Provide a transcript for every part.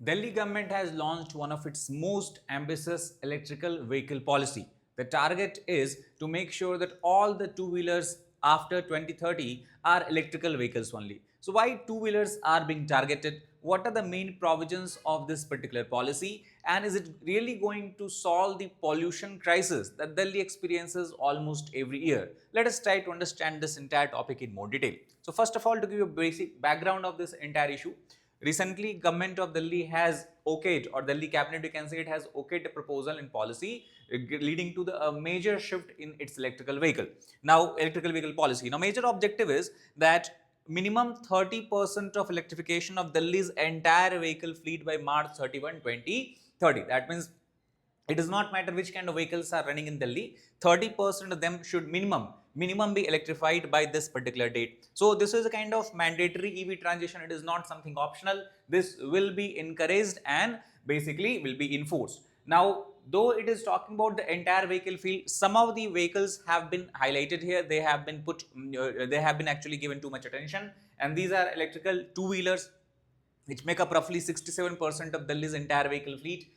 Delhi government has launched one of its most ambitious electrical vehicle policy. The target is to make sure that all the two-wheelers after 2030 are electrical vehicles only. So why two-wheelers are being targeted? What are the main provisions of this particular policy? And is it really going to solve the pollution crisis that Delhi experiences almost every year? Let us try to understand this entire topic in more detail. So first of all, to give you a basic background of this entire issue, recently, government of Delhi has okayed, or Delhi cabinet, we can say it has okayed a proposal in policy leading to the major shift in its electrical vehicle. Now, electrical vehicle policy. Now, major objective is that minimum 30% of electrification of Delhi's entire vehicle fleet by March 31, 2030. That means it does not matter which kind of vehicles are running in Delhi, 30% of them should minimum be electrified by this particular date. So this is a kind of mandatory EV transition. It is not something optional. This will be encouraged and basically will be enforced. Now, though it is talking about the entire vehicle field, some of the vehicles have been highlighted here. They have been they have been actually given too much attention, and these are electrical two-wheelers, which make up roughly 67% of Delhi's entire vehicle fleet.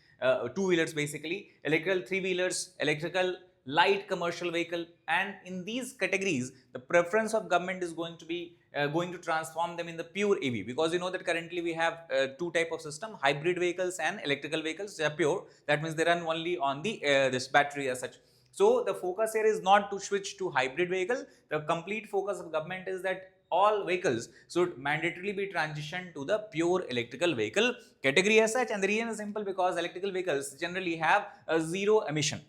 Two-wheelers basically, electrical three-wheelers, electrical light commercial vehicle, and in these categories, the preference of government is going to be going to transform them in the pure EV, because you know that currently we have two type of system: hybrid vehicles and electrical vehicles. They are pure. That means they run only on the this battery as such. So the focus here is not to switch to hybrid vehicle. The complete focus of government is that all vehicles should mandatorily be transitioned to the pure electrical vehicle category as such. And the reason is simple, because electrical vehicles generally have a zero emission,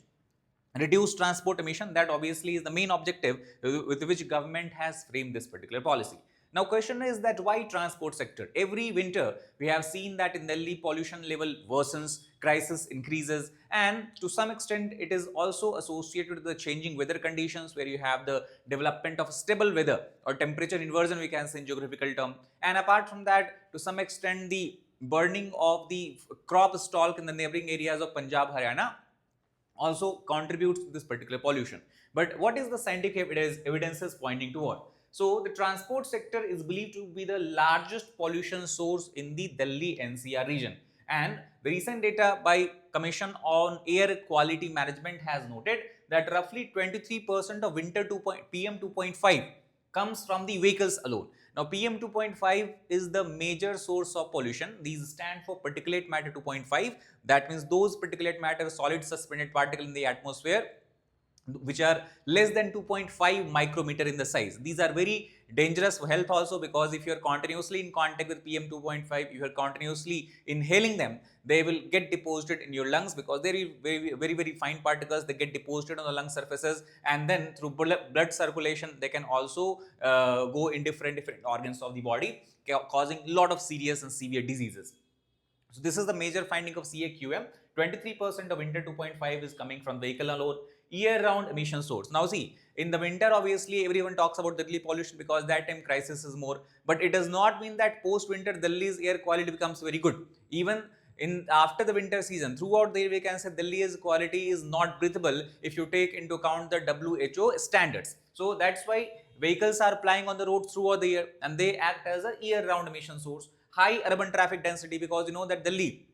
reduce transport emission. That obviously is the main objective with which government has framed this particular policy. Now, question is that why transport sector? Every winter we have seen that in Delhi pollution level worsens, crisis increases, and to some extent it is also associated with the changing weather conditions, where you have the development of stable weather or temperature inversion, we can say in geographical term. And apart from that, to some extent the burning of the crop stalk in the neighboring areas of Punjab, Haryana also contributes to this particular pollution. But what is the scientific evidences pointing toward? So the transport sector is believed to be the largest pollution source in the Delhi NCR region, and the recent data by Commission on Air Quality Management has noted that roughly 23% of winter PM 2.5 comes from the vehicles alone. Now, PM 2.5 is the major source of pollution. These stand for particulate matter 2.5. That means those particulate matter, solid suspended particle in the atmosphere, which are less than 2.5 micrometer in the size. These are very dangerous for health also, because if you are continuously in contact with PM 2.5, you are continuously inhaling them, they will get deposited in your lungs, because they are very fine particles. They get deposited on the lung surfaces, and then through blood circulation they can also go in different organs of the body, causing a lot of serious and severe diseases. So this is the major finding of CAQM. 23% of winter 2.5 is coming from vehicle alone, year-round emission source. Now see, in the winter, obviously everyone talks about Delhi pollution, because that time crisis is more. But it does not mean that post-winter Delhi's air quality becomes very good. Even in after the winter season, throughout the year, we can say Delhi's quality is not breathable if you take into account the WHO standards. So that's why vehicles are plying on the road throughout the year, and they act as a year-round emission source. High urban traffic density, because you know that Delhi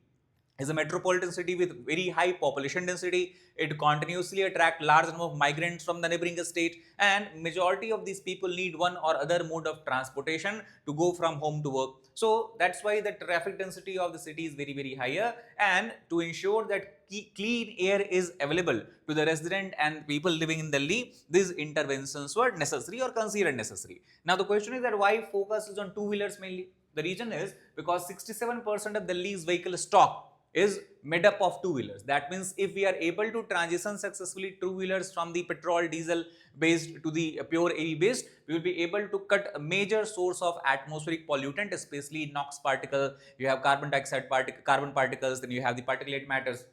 is a metropolitan city with very high population density. It continuously attracts large number of migrants from the neighboring state, and majority of these people need one or other mode of transportation to go from home to work. So that's why the traffic density of the city is very higher, and to ensure that clean air is available to the resident and people living in Delhi, these interventions were necessary or considered necessary. Now the question is that why focus is on two-wheelers mainly? The reason is because 67% of Delhi's vehicle stock is made up of two-wheelers. That means if we are able to transition successfully two-wheelers from the petrol diesel based to the pure AV based, we will be able to cut a major source of atmospheric pollutant, especially NOx particle. You have carbon dioxide carbon particles, then you have the particulate matters.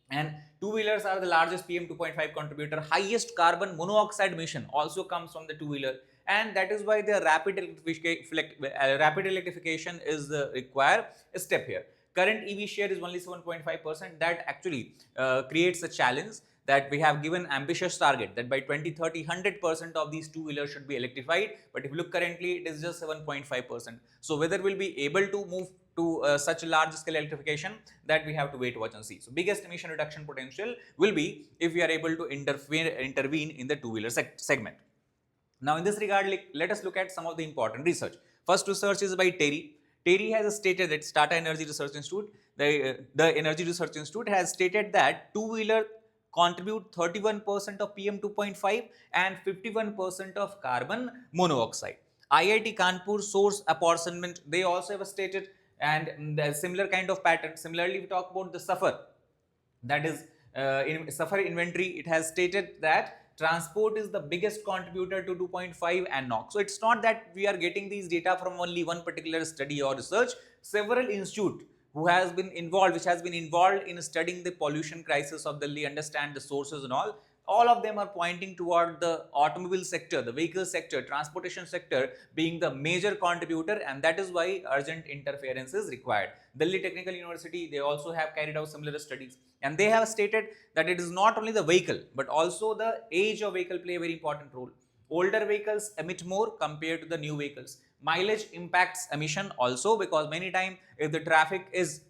And two-wheelers are the largest PM 2.5 contributor. Highest carbon monoxide emission also comes from the two-wheeler, and that is why the rapid electrification is the required step here. Current EV share is only 7.5%. That actually creates a challenge, that we have given ambitious target that by 2030 100% of these two-wheelers should be electrified, but if you look currently it is just 7.5%. So whether we'll be able to move to such large scale electrification, that we have to wait, watch and see. So biggest emission reduction potential will be if we are able to intervene in the two-wheeler segment. Now, in this regard, let us look at some of the important research. First research is by Terry. Terry has stated that Tata Energy Research Institute, the Energy Research Institute has stated that two-wheeler contribute 31% of PM 2.5 and 51% of carbon monoxide. IIT Kanpur source apportionment, they also have stated, and the similar kind of pattern. Similarly, we talk about the suffer, that is in suffer inventory, it has stated that transport is the biggest contributor to 2.5 and NOx. So it's not that we are getting these data from only one particular study or research. Several institute which has been involved in studying the pollution crisis of Delhi, understand the sources and all of them are pointing toward the automobile sector, the vehicle sector, transportation sector being the major contributor, and that is why urgent interference is required. Delhi Technical University, they also have carried out similar studies, and they have stated that it is not only the vehicle but also the age of vehicle play a very important role. Older vehicles emit more compared to the new vehicles. Mileage impacts emission also, because many times if the traffic is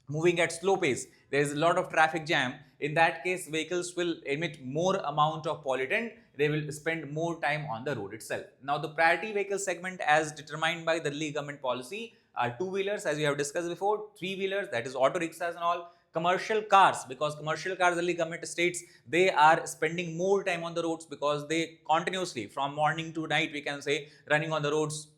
moving at slow pace, there is a lot of traffic jam. In that case, vehicles will emit more amount of pollutant. They will spend more time on the road itself. Now, the priority vehicle segment as determined by the Delhi government policy are two-wheelers, as we have discussed before, three-wheelers, that is auto rickshaws and all, commercial cars, because commercial cars, Delhi government states, they are spending more time on the roads because they continuously from morning to night, we can say, running on the roads.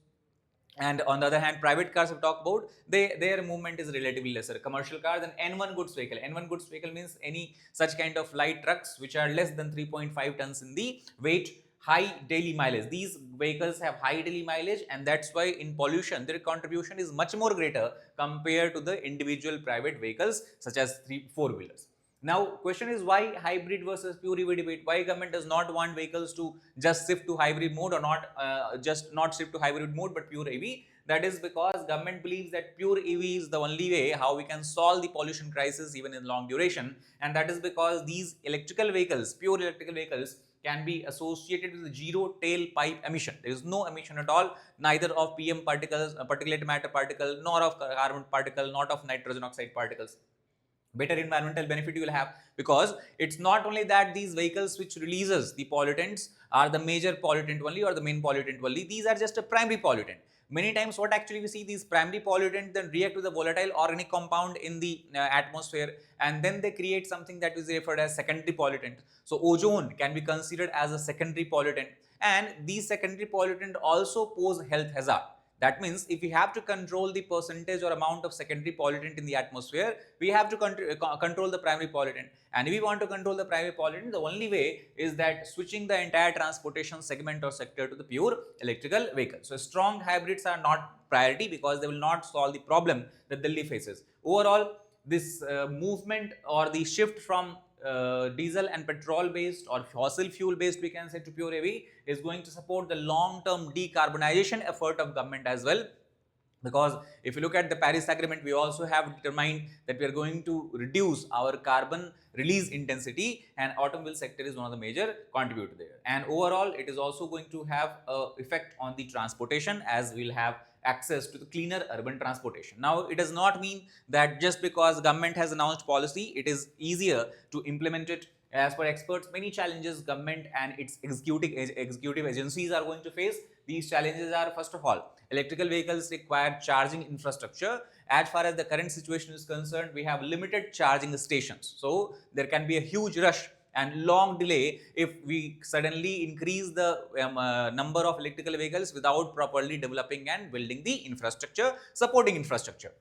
And on the other hand, private cars we talk about, their movement is relatively lesser. Commercial cars and N1 goods vehicle. N1 goods vehicle means any such kind of light trucks which are less than 3.5 tons in the weight, high daily mileage. These vehicles have high daily mileage, and that's why in pollution their contribution is much more greater compared to the individual private vehicles such as 4-wheelers. Now, question is why hybrid versus pure EV debate? Why government does not want vehicles to just shift to hybrid mode, or not shift to hybrid mode but pure EV? That is because government believes that pure EV is the only way how we can solve the pollution crisis even in long duration, and that is because these electrical vehicles, pure electrical vehicles, can be associated with zero tailpipe emission. There is no emission at all, neither of PM particles, particulate matter particle, nor of carbon particle, not of nitrogen oxide particles. Better environmental benefit you will have, because it's not only that these vehicles which releases the pollutants are the major pollutant only or the main pollutant only. These are just a primary pollutant. Many times what actually we see, these primary pollutants then react with the volatile organic compound in the atmosphere, and then they create something that is referred as secondary pollutant. So ozone can be considered as a secondary pollutant, and these secondary pollutant also pose health hazard. That means if we have to control the percentage or amount of secondary pollutant in the atmosphere, we have to control the primary pollutant. And if we want to control the primary pollutant, the only way is that switching the entire transportation segment or sector to the pure electrical vehicle. So strong hybrids are not priority because they will not solve the problem that Delhi faces. Overall, this movement or the shift from diesel and petrol based or fossil fuel based, we can say, to pure EV is going to support the long term decarbonization effort of government as well. Because if you look at the Paris Agreement, we also have determined that we are going to reduce our carbon release intensity, and automobile sector is one of the major contributor there. And overall, it is also going to have an effect on the transportation, as we'll have access to the cleaner urban transportation. Now, it does not mean that just because government has announced policy, it is easier to implement it. As per experts, many challenges government and its executive agencies are going to face. These challenges are, first of all, electrical vehicles require charging infrastructure. As far as the current situation is concerned, we have limited charging stations. So there can be a huge rush and long delay if we suddenly increase the number of electrical vehicles without properly developing and building the infrastructure, supporting infrastructure.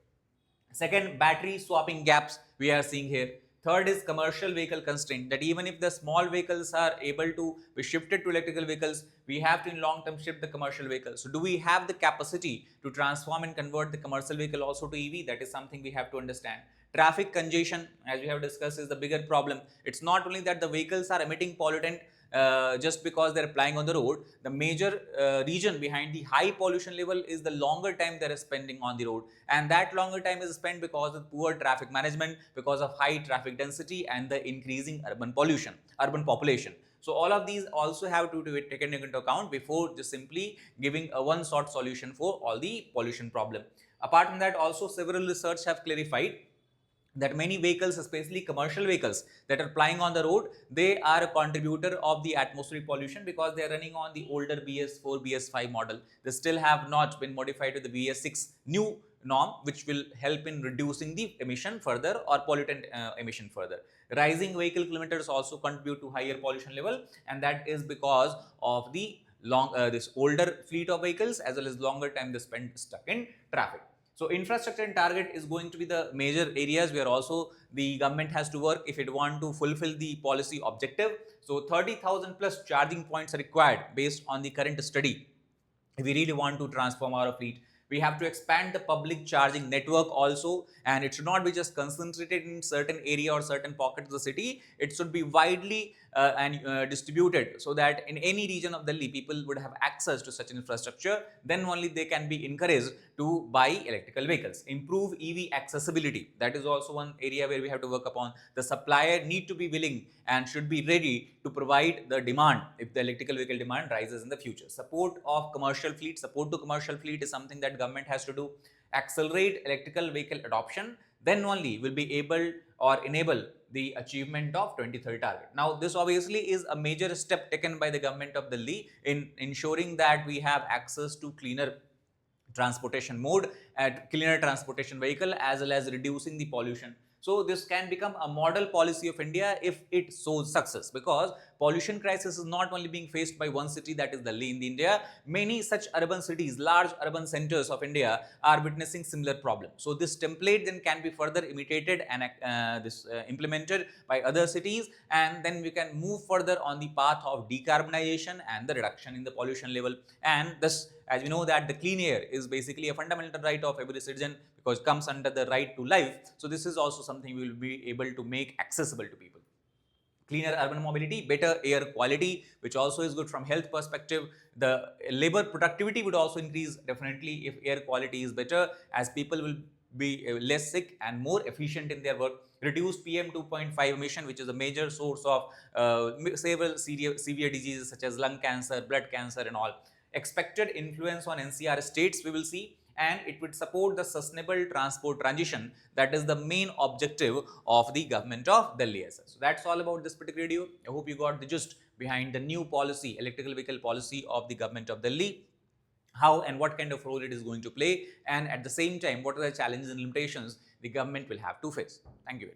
Second, battery swapping gaps we are seeing here. Third is commercial vehicle constraint, that even if the small vehicles are able to be shifted to electrical vehicles, we have to in long term shift the commercial vehicles. So do we have the capacity to transform and convert the commercial vehicle also to EV? That is something we have to understand. Traffic congestion, as we have discussed, is the bigger problem. It's not only that the vehicles are emitting pollutant just because they're applying on the road. The major reason behind the high pollution level is the longer time they're spending on the road, and that longer time is spent because of poor traffic management, because of high traffic density and the increasing urban population. So all of these also have to be taken into account before just simply giving a one shot solution for all the pollution problem. Apart from that, also several research have clarified that many vehicles, especially commercial vehicles that are plying on the road, they are a contributor of the atmospheric pollution because they are running on the older BS4, BS5 model. They still have not been modified to the BS6 new norm, which will help in reducing the emission further or pollutant emission further. Rising vehicle kilometers also contribute to higher pollution level, and that is because of the this older fleet of vehicles as well as longer time they spend stuck in traffic. So infrastructure and target is going to be the major areas where also the government has to work if it want to fulfill the policy objective. So 30,000 plus charging points are required based on the current study. If we really want to transform our fleet, we have to expand the public charging network also, and it should not be just concentrated in certain area or certain pockets of the city. It should be widely distributed so that in any region of Delhi people would have access to such an infrastructure. Then only they can be encouraged to buy electrical vehicles. Improve EV accessibility, that is also one area where we have to work upon. The supplier need to be willing and should be ready to provide the demand if the electrical vehicle demand rises in the future. Support of commercial fleet, support to commercial fleet is something that government has to do. Accelerate electrical vehicle adoption, then only will be able or enable the achievement of 2030 target. Now, this obviously is a major step taken by the government of Delhi in ensuring that we have access to cleaner transportation mode at cleaner transportation vehicle as well as reducing the pollution. So this can become a model policy of India if it shows success, because pollution crisis is not only being faced by one city, that is Delhi in India. Many such urban cities, large urban centers of India are witnessing similar problems. So this template then can be further imitated and implemented by other cities, and then we can move further on the path of decarbonization and the reduction in the pollution level. And thus, as we know that the clean air is basically a fundamental right of every citizen because it comes under the right to life. So this is also something we will be able to make accessible to people. Cleaner urban mobility, better air quality, which also is good from health perspective. The labor productivity would also increase definitely if air quality is better, as people will be less sick and more efficient in their work. Reduce PM 2.5 emission, which is a major source of several severe diseases such as lung cancer, blood cancer and all. Expected influence on NCR states we will see, and it would support the sustainable transport transition. That is the main objective of the government of Delhi. So that's all about this particular video. I hope you got the gist behind the new policy, electrical vehicle policy of the government of Delhi, how and what kind of role it is going to play, and at the same time what are the challenges and limitations the government will have to face. Thank you.